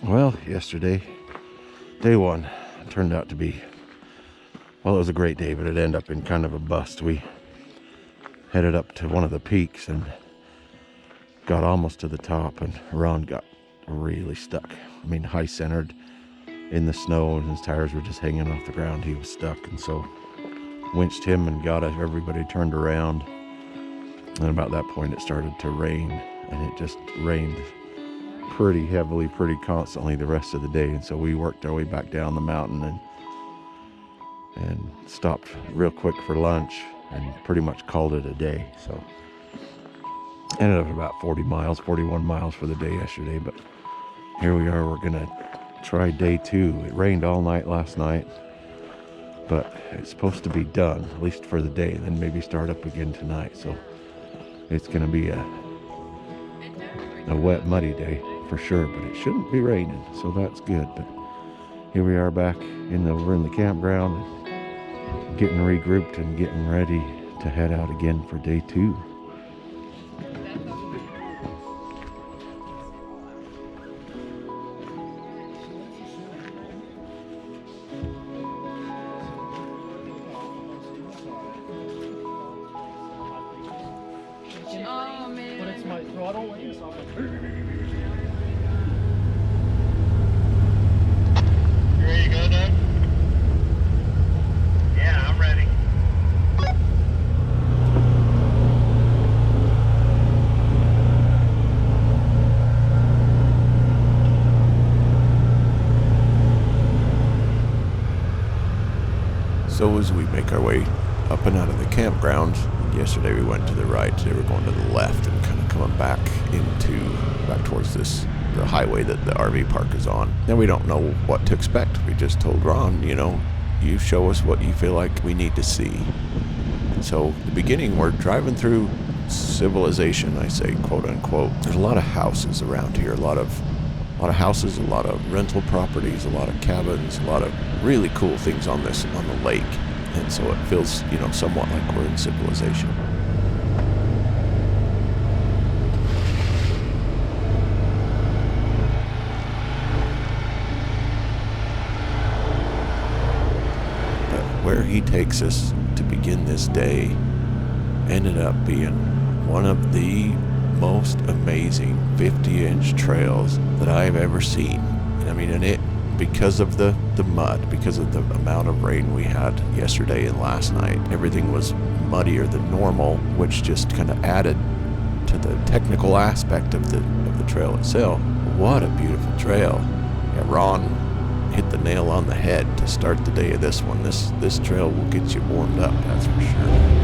Well, yesterday, day one, turned out to be, well, it was a great day, but it ended up in kind of a bust. We headed up to one of the peaks and got almost to the top, and Ron got really stuck. I mean, high centered in the snow, and his tires were just hanging off the ground. He was stuck, and so winched him and got everybody turned around. And about that point, it started to rain, and it just rained pretty heavily, pretty constantly the rest of the day. And so we worked our way back down the mountain and stopped real quick for lunch and pretty much called it a day. So ended up about 41 miles for the day yesterday, but here we are. We're gonna try day two. It rained all night last night, but it's supposed to be done, at least for the day, and then maybe start up again tonight. So it's gonna be a wet, muddy day for sure, but it shouldn't be raining, so that's good. But here we are back we're in the campground, and getting regrouped and getting ready to head out again for day two. Oh man. But it's my throttle lane, so You ready to go, Doug? Yeah, I'm ready. So as we make our way up and out of the campground, yesterday we went to the right, today we're going to the left and kind of coming back towards the highway that the RV park is on. Now we don't know what to expect. We just told Ron, you show us what you feel like we need to see. So at the beginning, we're driving through civilization, I say, quote unquote. There's a lot of houses around here, a lot of houses, a lot of rental properties, a lot of cabins, a lot of really cool things on the lake. And so it feels, somewhat like we're in civilization. Where he takes us to begin this day ended up being one of the most amazing 50-inch trails that I've ever seen. Because of the mud, because of the amount of rain we had yesterday and last night, everything was muddier than normal, which just kind of added to the technical aspect of the trail itself. What a beautiful trail. Yeah, Ron hit the nail on the head to start the day of this one. This trail will get you warmed up, that's for sure.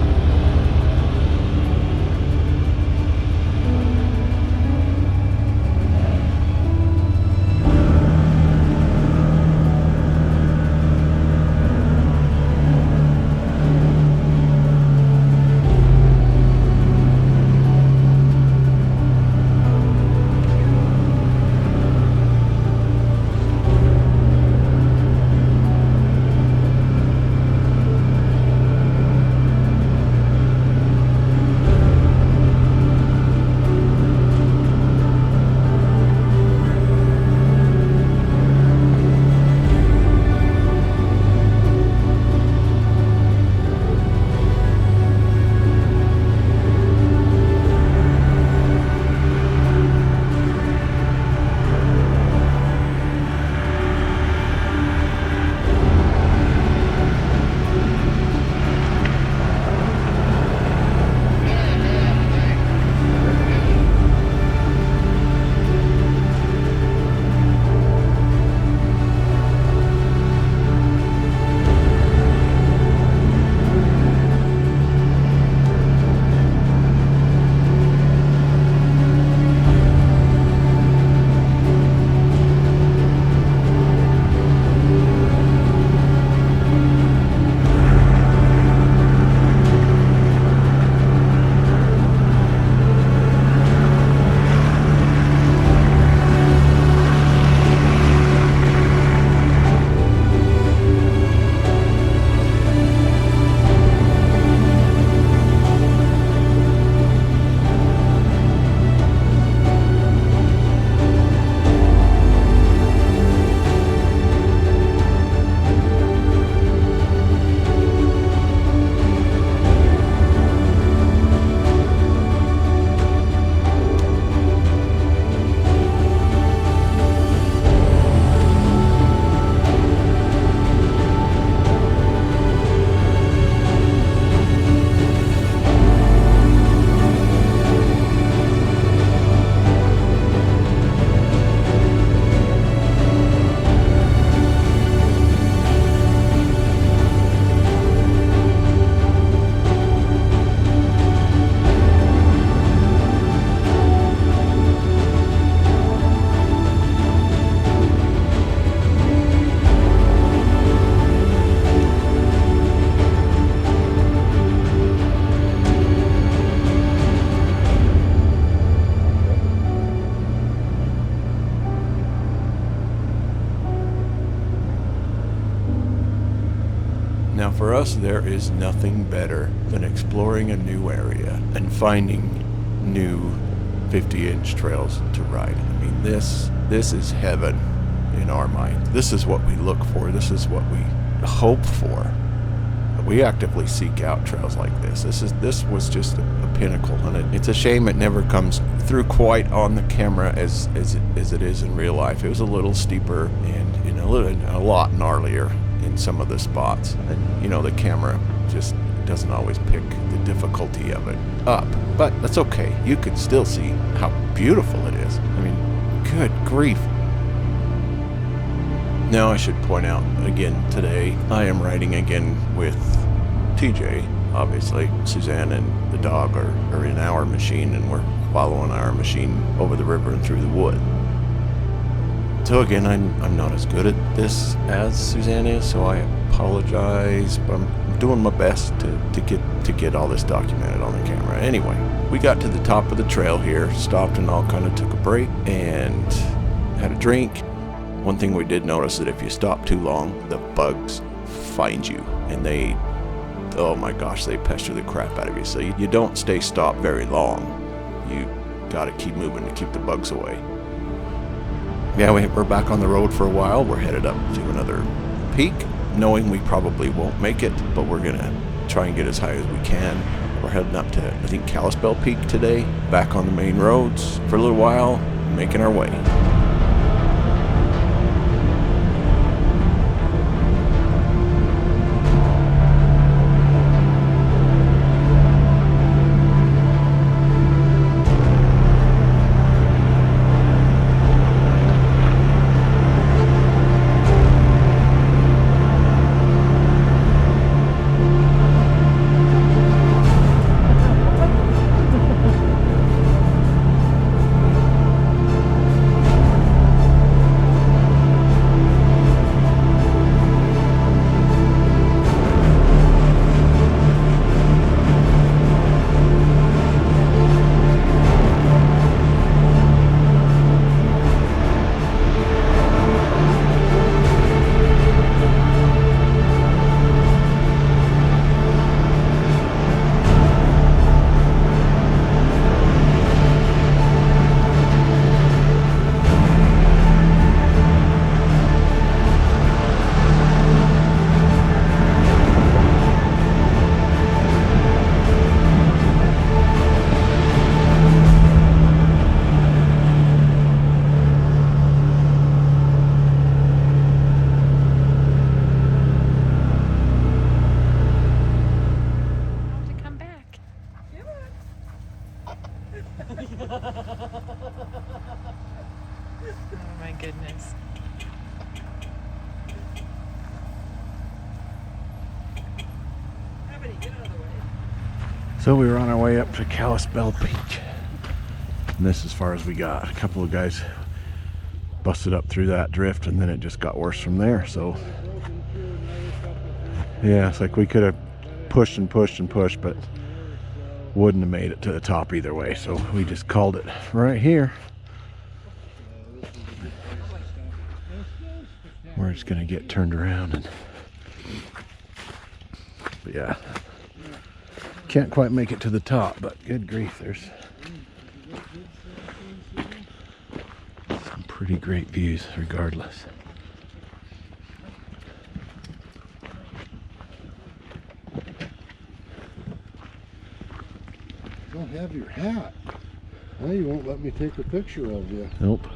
us, there is nothing better than exploring a new area and finding new 50-inch trails to ride. I mean, this is heaven in our mind. This is what we look for. This is what we hope for. We actively seek out trails like this. This was just a pinnacle, and it's a shame it never comes through quite on the camera as it is in real life. It was a little steeper and a lot gnarlier in some of the spots, and the camera just doesn't always pick the difficulty of it up. But that's okay. You can still see how beautiful it is. I mean, good grief. Now I should point out again today, I am riding again with TJ. Obviously, Suzanne and the dog are in our machine, and we're following our machine over the river and through the wood. So again, I'm not as good at this as Suzanne is, so I apologize. But I'm doing my best to get all this documented on the camera. Anyway, we got to the top of the trail here, stopped and all kind of took a break and had a drink. One thing we did notice that if you stop too long, the bugs find you, and they, oh my gosh, they pester the crap out of you. So you don't stay stopped very long. You gotta keep moving to keep the bugs away. Yeah, we're back on the road for a while. We're headed up to another peak, knowing we probably won't make it, but we're gonna try and get as high as we can. We're heading up to, I think, Kalispell Peak today, back on the main roads for a little while, making our way. Oh my goodness. So we were on our way up to Kalispell Peak, and this is as far as we got. A couple of guys busted up through that drift, and then it just got worse from there. So yeah, it's like we could have pushed and pushed and pushed, but wouldn't have made it to the top either way. So we just called it right here. We're just gonna get turned around, and but yeah, can't quite make it to the top, but good grief, there's some pretty great views regardless. Don't have your hat. Now you won't let me take a picture of you. Nope.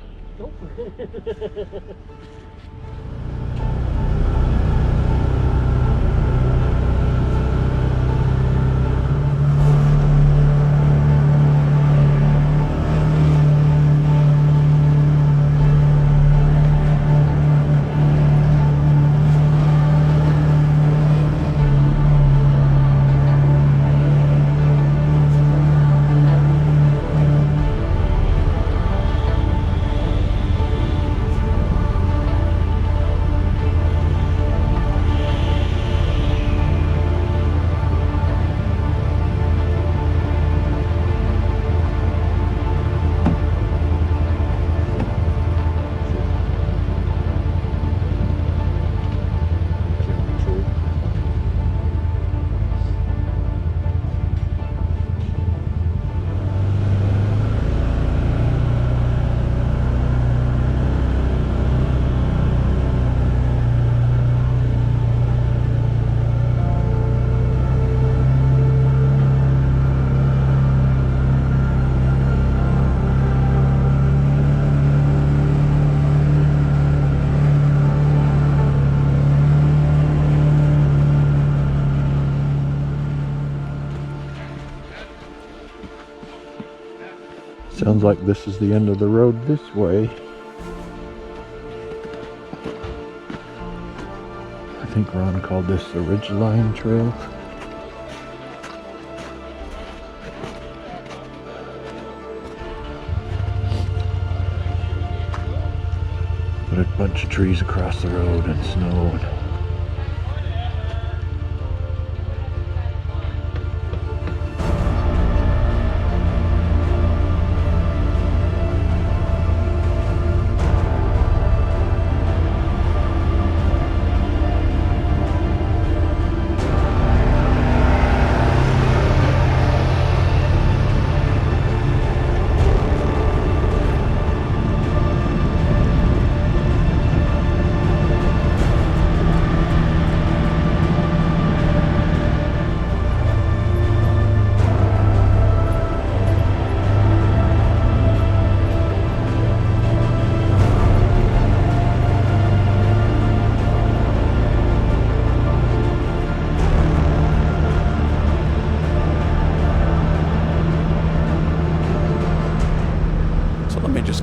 Sounds like this is the end of the road this way. I think Ron called this the Ridgeline Trail. But a bunch of trees across the road and snow.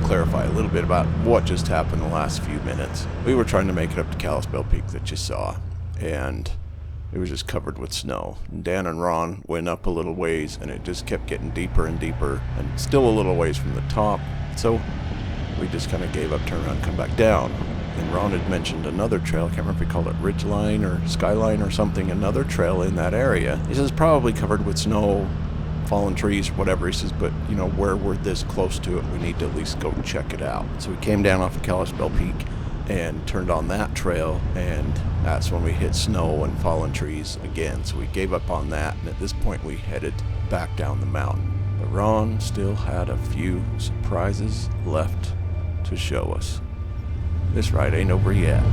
Clarify a little bit about what just happened the last few minutes. We were trying to make it up to Kalispell Peak that you saw, and it was just covered with snow. Dan and Ron went up a little ways, and it just kept getting deeper and deeper, and still a little ways from the top. So we just kind of gave up, turned around, come back down. And Ron had mentioned another trail. I can't remember if he called it Ridgeline or Skyline or something, another trail in that area. He says probably covered with snow, fallen trees, whatever. He says, but you know, where we're this close to it, we need to at least go check it out. So we came down off of Kalispell Peak and turned on that trail, and that's when we hit snow and fallen trees again. So we gave up on that, and at this point we headed back down the mountain. But Ron still had a few surprises left to show us. This ride ain't over yet.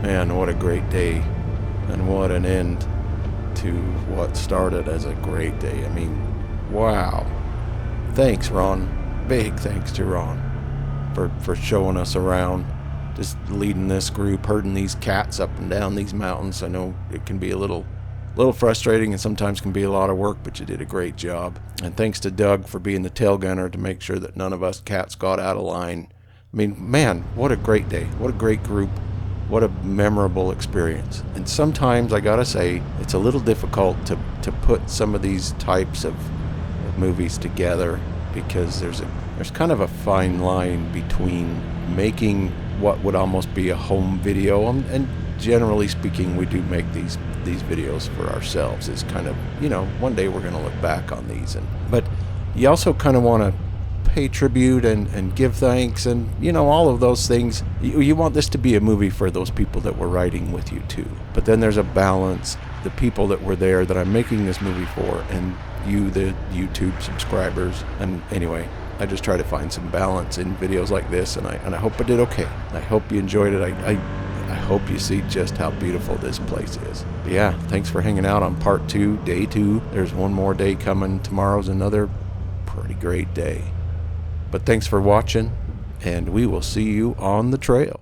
Man, what a great day, and what an end to what started as a great day. I mean, wow. Thanks, Ron. Big thanks to Ron for showing us around, just leading this group, herding these cats up and down these mountains. I know it can be a little frustrating and sometimes can be a lot of work, but you did a great job. And thanks to Doug for being the tail gunner to make sure that none of us cats got out of line. I mean, man, what a great day. What a great group. What a memorable experience. And sometimes, I gotta say, it's a little difficult to put some of these types of movies together, because there's kind of a fine line between making what would almost be a home video, and generally speaking, we do make these videos for ourselves. It's kind of, one day we're going to look back on these, but you also kind of want to pay tribute and give thanks, and all of those things. You want this to be a movie for those people that were riding with you too, but then there's a balance, the people that were there that I'm making this movie for, and you, the YouTube subscribers. And anyway, I just try to find some balance in videos like this, and I hope I did okay. I hope you enjoyed it. I hope you see just how beautiful this place is. But yeah, thanks for hanging out on part 2, day 2. There's one more day coming. Tomorrow's another pretty great day. But thanks for watching, and we will see you on the trail.